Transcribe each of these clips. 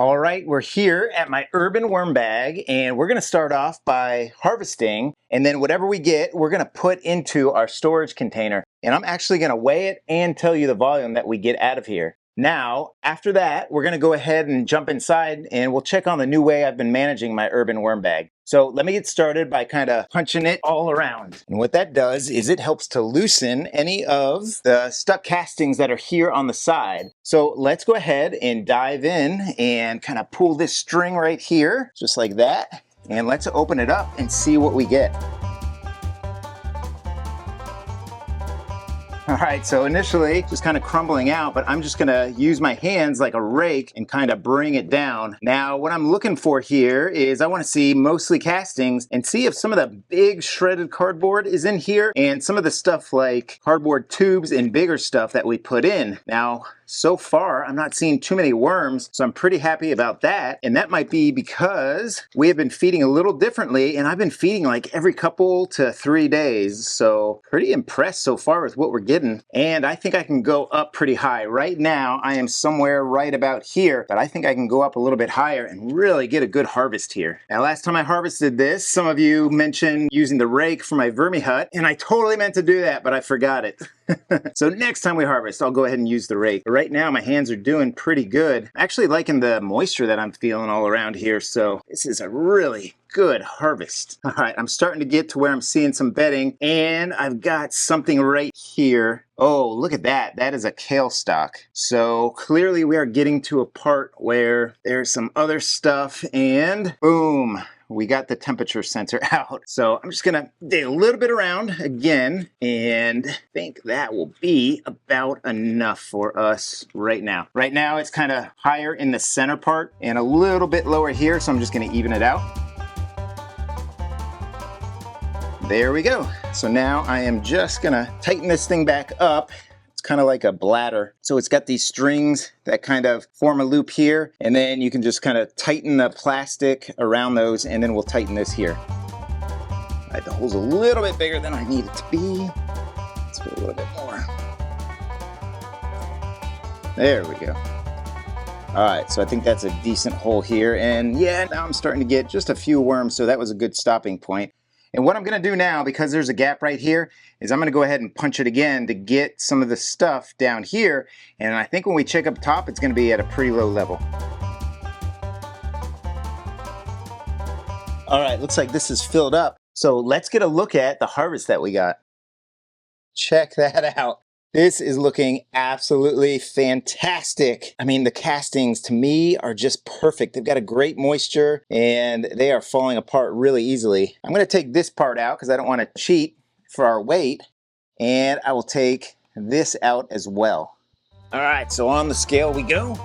All right, we're here at my urban worm bag, and we're gonna start off by harvesting, and then whatever we get, we're gonna put into our storage container. And I'm actually gonna weigh it and tell you the volume that we get out of here. Now, after that, we're gonna go ahead and jump inside and we'll check on the new way I've been managing my urban worm bag. So let me get started by kind of punching it all around. And what that does is it helps to loosen any of the stuck castings that are here on the side. So let's go ahead and dive in and kind of pull this string right here, just like that. And let's open it up and see what we get. All right, so initially just kind of crumbling out, but I'm just gonna use my hands like a rake and kind of bring it down. Now, what I'm looking for here is I wanna see mostly castings and see if some of the big shredded cardboard is in here and some of the stuff like cardboard tubes and bigger stuff that we put in. Now, so far, I'm not seeing too many worms, so I'm pretty happy about that. And that might be because we have been feeding a little differently, and I've been feeding like every couple to 3 days. So pretty impressed so far with what we're getting. And I think I can go up pretty high. Right now, I am somewhere right about here, but I think I can go up a little bit higher and really get a good harvest here. Now, last time I harvested this, some of you mentioned using the rake for my vermi hut, and I totally meant to do that, but I forgot it. So next time we harvest, I'll go ahead and use the rake. But right now, my hands are doing pretty good. I'm actually liking the moisture that I'm feeling all around here, so this is a really good harvest. All right, I'm starting to get to where I'm seeing some bedding, and I've got something right here. Oh, look at that. That is a kale stalk. So clearly we are getting to a part where there's some other stuff, and boom, we got the temperature sensor out. So I'm just gonna dig a little bit around again and think that will be about enough for us right now. Right now it's kind of higher in the center part and a little bit lower here, so I'm just gonna even it out. There we go. So now I am just gonna tighten this thing back up. Kind of like a bladder. So it's got these strings that kind of form a loop here, and then you can just kind of tighten the plastic around those, and then we'll tighten this here. All right, the hole's a little bit bigger than I need it to be. Let's go a little bit more. There we go. All right, so I think that's a decent hole here, and yeah, now I'm starting to get just a few worms, so that was a good stopping point. And what I'm gonna do now, because there's a gap right here, is I'm gonna go ahead and punch it again to get some of the stuff down here. And I think when we check up top, it's gonna be at a pretty low level. All right, looks like this is filled up. So let's get a look at the harvest that we got. Check that out. This is looking absolutely fantastic. I mean, the castings to me are just perfect. They've got a great moisture and they are falling apart really easily. I'm gonna take this part out because I don't want to cheat for our weight, and I will take this out as well. All right, so on the scale we go.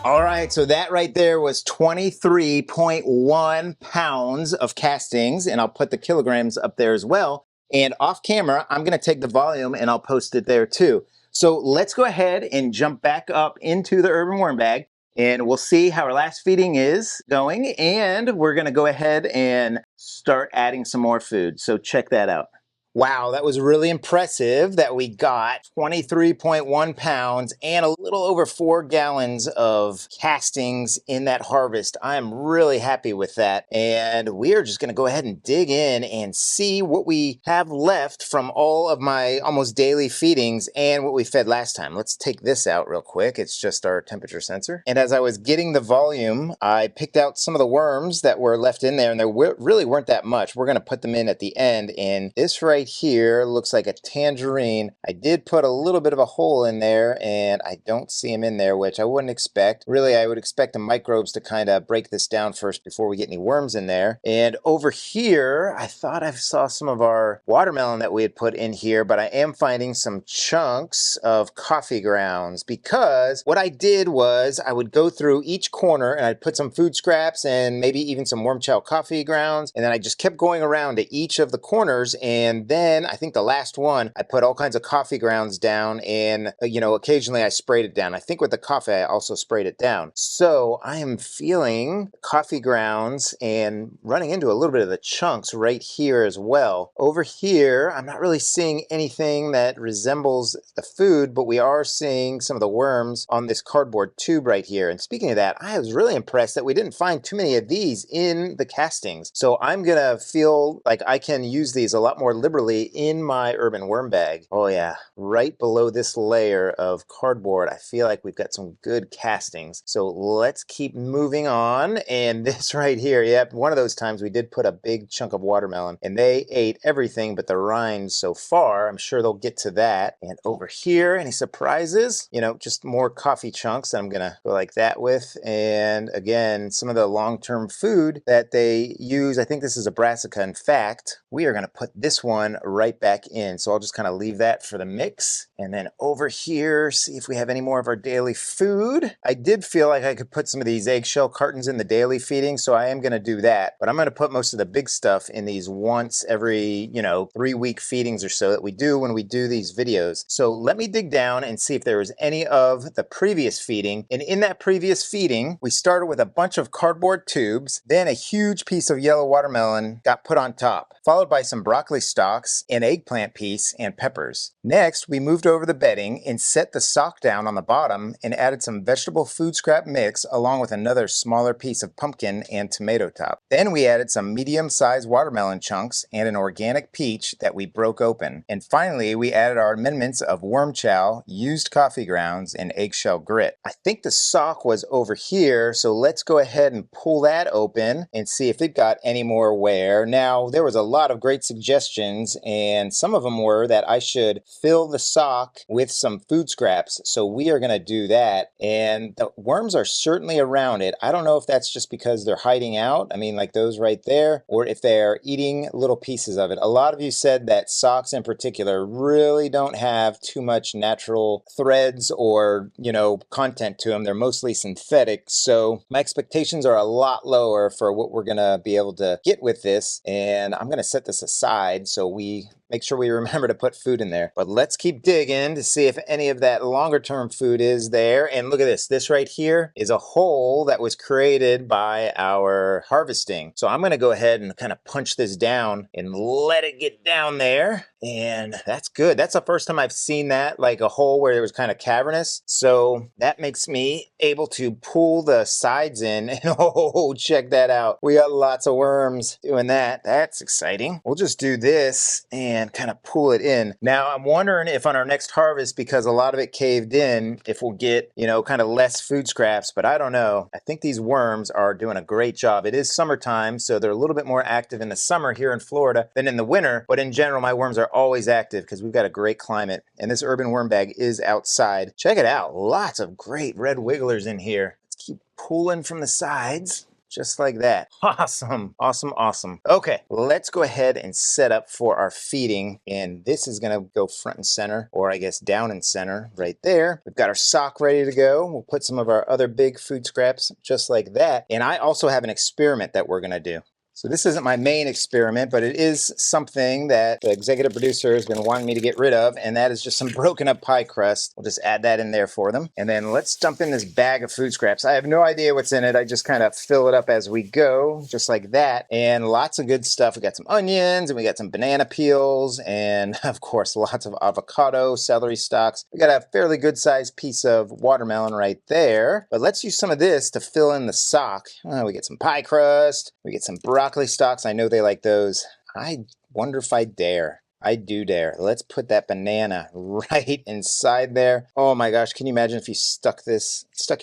All right, so that right there was 23.1 pounds of castings, and I'll put the kilograms up there as well. And off camera, I'm gonna take the volume and I'll post it there too. So let's go ahead and jump back up into the urban worm bag, and we'll see how our last feeding is going, and we're gonna go ahead and start adding some more food. So check that out. Wow, that was really impressive that we got 23.1 pounds and a little over 4 gallons of castings in that harvest. I am really happy with that. And we are just gonna go ahead and dig in and see what we have left from all of my almost daily feedings and what we fed last time. Let's take this out real quick. It's just our temperature sensor. And as I was getting the volume, I picked out some of the worms that were left in there, and there really weren't that much. We're gonna put them in at the end, and this right here looks like a tangerine. I did put a little bit of a hole in there, and I don't see them in there, which I wouldn't expect. Really, I would expect the microbes to kind of break this down first before we get any worms in there. And over here, I thought I saw some of our watermelon that we had put in here, but I am finding some chunks of coffee grounds, because what I did was I would go through each corner and I'd put some food scraps and maybe even some worm chow coffee grounds, and then I just kept going around to each of the corners, and then then I think the last one, I put all kinds of coffee grounds down, and occasionally I sprayed it down. I think with the coffee, I also sprayed it down. So I am feeling coffee grounds and running into a little bit of the chunks right here as well. Over here, I'm not really seeing anything that resembles the food, but we are seeing some of the worms on this cardboard tube right here. And speaking of that, I was really impressed that we didn't find too many of these in the castings. So I'm gonna feel like I can use these a lot more liberally in my urban worm bag. Oh yeah, right below this layer of cardboard, I feel like we've got some good castings. So let's keep moving on. And this right here, yep, one of those times we did put a big chunk of watermelon and they ate everything but the rind so far. I'm sure they'll get to that. And over here, any surprises? Just more coffee chunks that I'm gonna go like that with. And again, some of the long-term food that they use, I think this is a brassica. In fact, we are gonna put this one right back in. So I'll just kind of leave that for the mix. And then over here, see if we have any more of our daily food. I did feel like I could put some of these eggshell cartons in the daily feeding, so I am gonna do that. But I'm gonna put most of the big stuff in these once every, 3-week feedings or so that we do when we do these videos. So let me dig down and see if there was any of the previous feeding. And in that previous feeding, we started with a bunch of cardboard tubes, then a huge piece of yellow watermelon got put on top, followed by some broccoli stalks, an eggplant piece, and peppers. Next, we moved over the bedding and set the sock down on the bottom and added some vegetable food scrap mix along with another smaller piece of pumpkin and tomato top. Then we added some medium-sized watermelon chunks and an organic peach that we broke open. And finally, we added our amendments of worm chow, used coffee grounds, and eggshell grit. I think the sock was over here, so let's go ahead and pull that open and see if it got any more wear. Now, there was a lot of great suggestions, and some of them were that I should fill the sock with some food scraps, so we are going to do that. And the worms are certainly around it. I don't know if that's just because they're hiding out, I mean like those right there, or if they're eating little pieces of it. A lot of you said that socks in particular really don't have too much natural threads or, content to them. They're mostly synthetic, so my expectations are a lot lower for what we're going to be able to get with this. And I'm going to set this aside so we make sure we remember to put food in there. But let's keep digging to see if any of that longer term food is there. And look at this. This right here is a hole that was created by our harvesting. So I'm going to go ahead and kind of punch this down and let it get down there. And that's good. That's the first time I've seen that, like a hole where it was kind of cavernous. So that makes me able to pull the sides in. And oh, check that out. We got lots of worms doing that. That's exciting. We'll just do this and kind of pull it in. Now I'm wondering if on our next harvest, because a lot of it caved in, if we'll get, kind of less food scraps, but I don't know. I think these worms are doing a great job. It is summertime, so they're a little bit more active in the summer here in Florida than in the winter, but in general, my worms are always active because we've got a great climate, and this urban worm bag is outside. Check it out. Lots of great red wigglers in here. Let's keep pulling from the sides. Just like that. Awesome, awesome, awesome. Okay, let's go ahead and set up for our feeding. And this is gonna go front and center, or I guess down and center right there. We've got our sock ready to go. We'll put some of our other big food scraps just like that. And I also have an experiment that we're gonna do. So this isn't my main experiment, but it is something that the executive producer has been wanting me to get rid of, and that is just some broken up pie crust. We'll just add that in there for them. And then let's dump in this bag of food scraps. I have no idea what's in it. I just kind of fill it up as we go, just like that. And lots of good stuff. We got some onions, and we got some banana peels, and of course, lots of avocado, celery stalks. We got a fairly good sized piece of watermelon right there. But let's use some of this to fill in the sock. We get some pie crust. We get some broccoli stalks. I know they like those. I wonder if I dare. I do dare. Let's put that banana right inside there. Oh my gosh, can you imagine if you stuck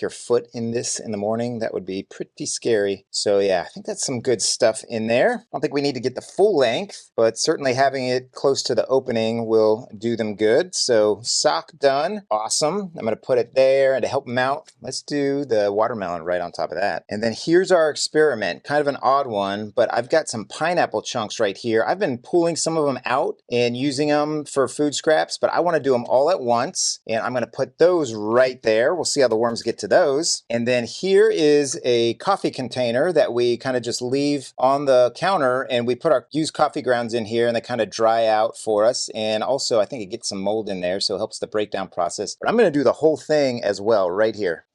your foot in this in the morning? That would be pretty scary. So yeah, I think that's some good stuff in there. I don't think we need to get the full length, but certainly having it close to the opening will do them good. So sock done. Awesome. I'm going to put it there, and to help them out, let's do the watermelon right on top of that. And then here's our experiment. Kind of an odd one, but I've got some pineapple chunks right here. I've been pulling some of them out and using them for food scraps, but I want to do them all at once. And I'm going to put those right there. We'll see how the worms get to those. And then here is a coffee container that we kind of just leave on the counter, and we put our used coffee grounds in here and they kind of dry out for us. And also I think it gets some mold in there, so it helps the breakdown process. But I'm going to do the whole thing as well right here.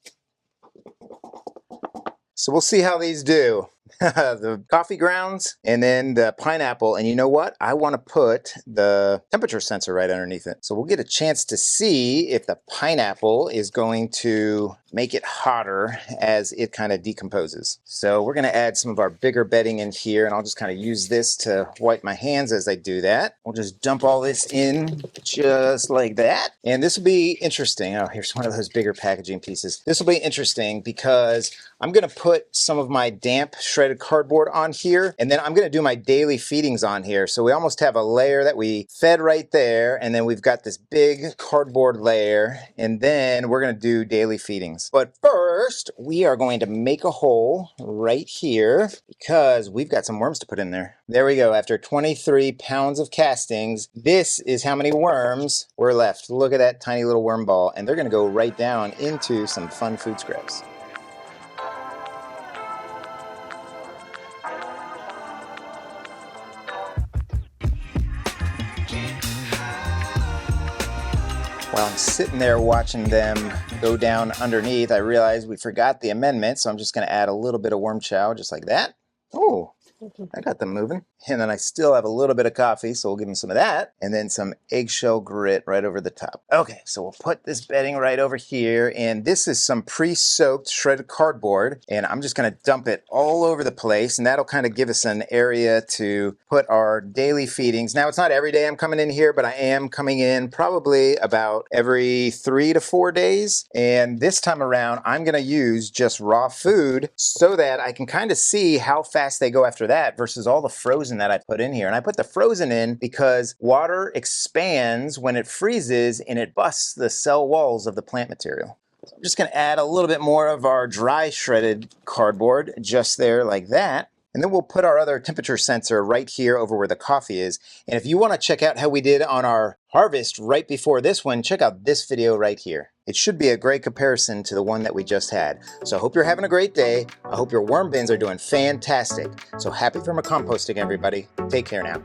So we'll see how these do. The coffee grounds and then the pineapple. And you know what? I want to put the temperature sensor right underneath it. So we'll get a chance to see if the pineapple is going to make it hotter as it kind of decomposes. So we're going to add some of our bigger bedding in here, and I'll just kind of use this to wipe my hands as I do that. We'll just dump all this in just like that. And this will be interesting. Oh, here's one of those bigger packaging pieces. This will be interesting because I'm going to put some of my damp shredded cardboard on here, and then I'm going to do my daily feedings on here. So we almost have a layer that we fed right there, and then we've got this big cardboard layer, and then we're going to do daily feedings. But first, we are going to make a hole right here because we've got some worms to put in there. There we go. After 23 pounds of castings, this is how many worms were left. Look at that tiny little worm ball, and they're going to go right down into some fun food scraps. While I'm sitting there watching them go down underneath, I realized we forgot the amendment, so I'm just going to add a little bit of worm chow, just like that. Oh, I got them moving. And then I still have a little bit of coffee, so we'll give them some of that. And then some eggshell grit right over the top. Okay, so we'll put this bedding right over here. And this is some pre-soaked shredded cardboard. And I'm just going to dump it all over the place. And that'll kind of give us an area to put our daily feedings. Now, it's not every day I'm coming in here, but I am coming in probably about every 3 to 4 days. And this time around, I'm going to use just raw food so that I can kind of see how fast they go after that versus all the frozen that I put in here. And I put the frozen in because water expands when it freezes and it busts the cell walls of the plant material. So I'm just going to add a little bit more of our dry shredded cardboard just there like that. And then we'll put our other temperature sensor right here over where the coffee is. And if you want to check out how we did on our harvest right before this one, check out this video right here. It should be a great comparison to the one that we just had. So I hope you're having a great day. I hope your worm bins are doing fantastic. So happy vermicomposting, everybody. Take care now.